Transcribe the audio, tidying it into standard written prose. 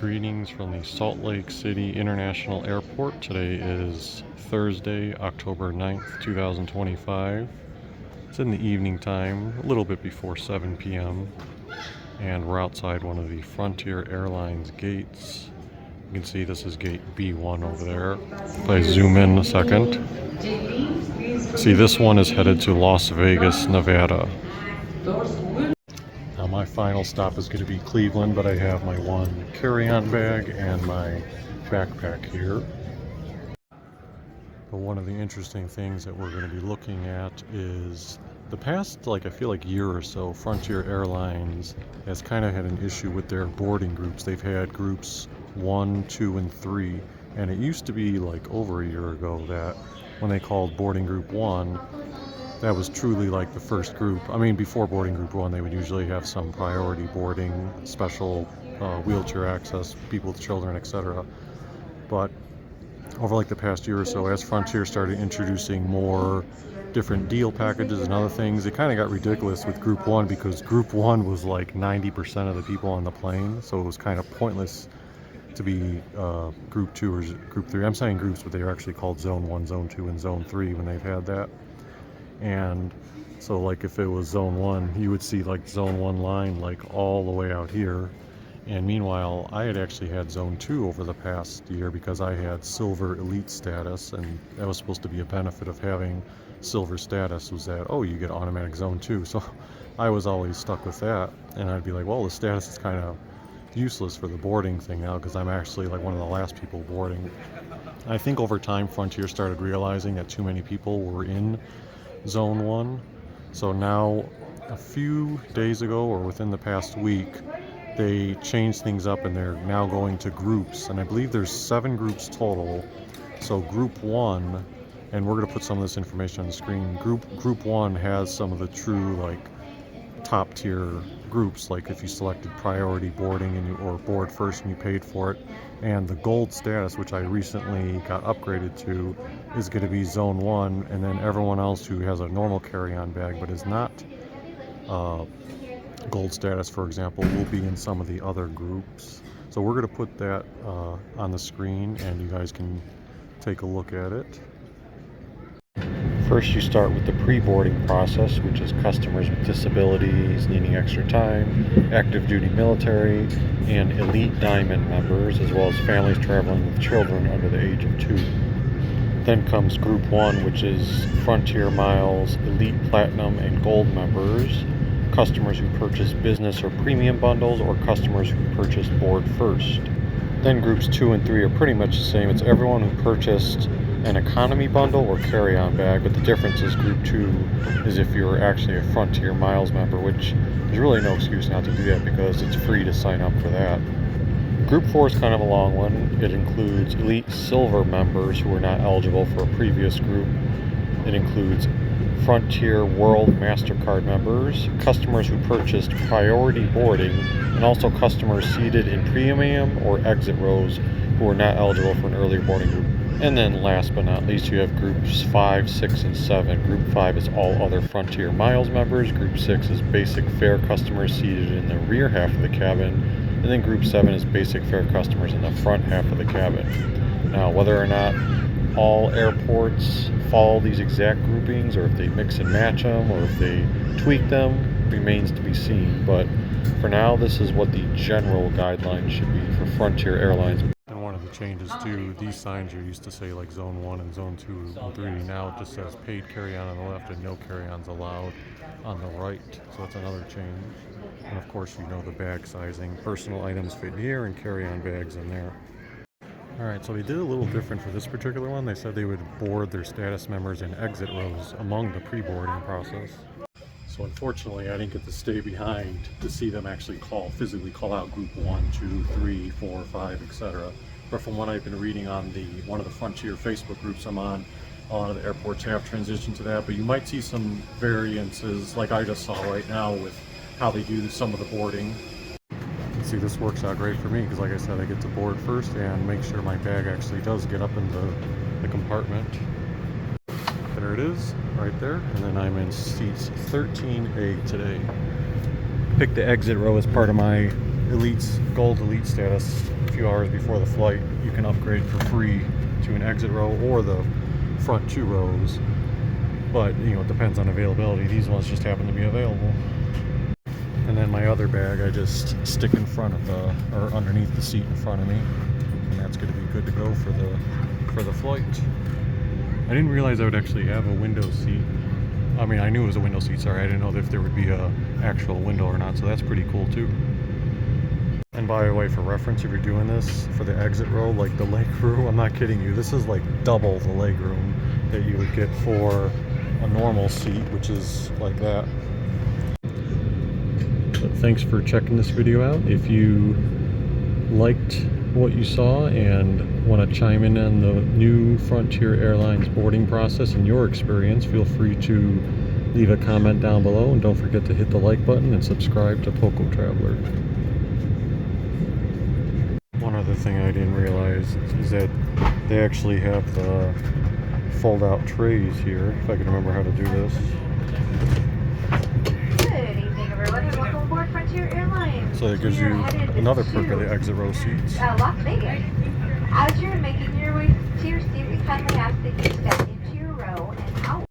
Greetings from the Salt Lake City International Airport. Today is Thursday, October 9th, 2025. It's in the evening time, a little bit before 7 p.m. And we're outside one of the Frontier Airlines gates. You can see this is gate B1 over there. If I zoom in a second, see this one is headed to Las Vegas, Nevada. Now my final stop is going to be Cleveland, but I have my one carry-on bag and my backpack here. But one of the interesting things that we're going to be looking at is the past, I feel like year or so, Frontier Airlines has kind of had an issue with their boarding groups. They've had groups 1, 2, and 3, and it used to be over a year ago that when they called boarding group 1, that was truly the first group. I mean, before boarding group 1, they would usually have some priority boarding, special wheelchair access, people with children, etc. But over the past year or so, as Frontier started introducing more different deal packages and other things, it kind of got ridiculous with group 1 because group 1 was 90% of the people on the plane, so it was kind of pointless to be group 2 or group 3. I'm saying groups, but they are actually called zone 1, zone 2, and zone 3 when they've had that. And so if it was zone 1, you would see zone 1 line all the way out here. And meanwhile, I had actually had zone 2 over the past year because I had silver elite status, and that was supposed to be a benefit of having silver status, was that, oh, you get automatic zone 2. So I was always stuck with that, and I'd be well, the status is kind of useless for the boarding thing now because I'm actually one of the last people boarding. I think over time Frontier started realizing that too many people were in zone 1, so now a few days ago or within the past week they changed things up and they're now going to groups, and I believe there's 7 groups total. So group 1, and we're going to put some of this information on the screen, group 1 has some of the true top tier groups, if you selected priority boarding and or board first and you paid for it. And the gold status, which I recently got upgraded to, is going to be zone 1, and then everyone else who has a normal carry-on bag but is not gold status, for example, will be in some of the other groups. So we're going to put that on the screen and you guys can take a look at it. First, you start with the pre-boarding process, which is customers with disabilities needing extra time, active duty military, and elite diamond members, as well as families traveling with children under the age of 2. Then comes group 1, which is Frontier Miles, elite platinum, and gold members, customers who purchase business or premium bundles, or customers who purchase board first. Then groups 2 and 3 are pretty much the same. It's everyone who purchased an economy bundle or carry-on bag, but the difference is group 2 is if you're actually a Frontier Miles member, which there's really no excuse not to do that because it's free to sign up for that. Group 4 is kind of a long one. It includes elite silver members who are not eligible for a previous group. It includes Frontier World MasterCard members, customers who purchased priority boarding, and also customers seated in premium or exit rows who are not eligible for an earlier boarding group. And then last but not least, you have groups 5, 6, and 7. Group 5 is all other Frontier Miles members. Group 6 is basic fare customers seated in the rear half of the cabin. And then group 7 is basic fare customers in the front half of the cabin. Now, whether or not all airports follow these exact groupings, or if they mix and match them, or if they tweak them, remains to be seen. But for now, this is what the general guidelines should be for Frontier Airlines. And one of the changes too, these signs are used to say zone 1 and zone 2 and 3. Now it just says paid carry-on on the left and no carry-ons allowed on the right. So that's another change. And of course, the bag sizing. Personal items fit here and carry-on bags in there. Alright, so they did a little different for this particular one. They said they would board their status members in exit rows among the pre-boarding process. So unfortunately, I didn't get to stay behind to see them actually physically call out group 1, 2, 3, 4, 5, etc. But from what I've been reading on one of the Frontier Facebook groups I'm on, a lot of the airports have transitioned to that. But you might see some variances like I just saw right now with how they do some of the boarding. See, this works out great for me because, like I said, I get to board first and make sure my bag actually does get up in the compartment. There it is, right there. And then I'm in seats 13A today. Picked the exit row as part of my gold elite status a few hours before the flight, you can upgrade for free to an exit row or the front 2 rows. But it depends on availability. These ones just happen to be available. And then my other bag I just stick in front of or underneath the seat in front of me, and that's going to be good to go for the flight. I didn't realize I would actually have a window seat. I mean, I knew it was a window seat, sorry. I didn't know if there would be a actual window or not, so that's pretty cool too. And by the way, for reference, if you're doing this for the exit row, like the legroom, I'm not kidding you, this is like double the legroom that you would get for a normal seat, which is like that. But thanks for checking this video out. If you liked what you saw and want to chime in on the new Frontier Airlines boarding process and your experience, feel free to leave a comment down below, and don't forget to hit the like button and subscribe to Poco Traveler. One other thing I didn't realize is that they actually have the fold-out trays here, if I can remember how to do this. Good evening, everyone, and welcome aboard Frontier Airlines. So it gives you another perk of the exit row seats. Las Vegas. As you're making your way to your seat, we kindly ask that you step into your row and out.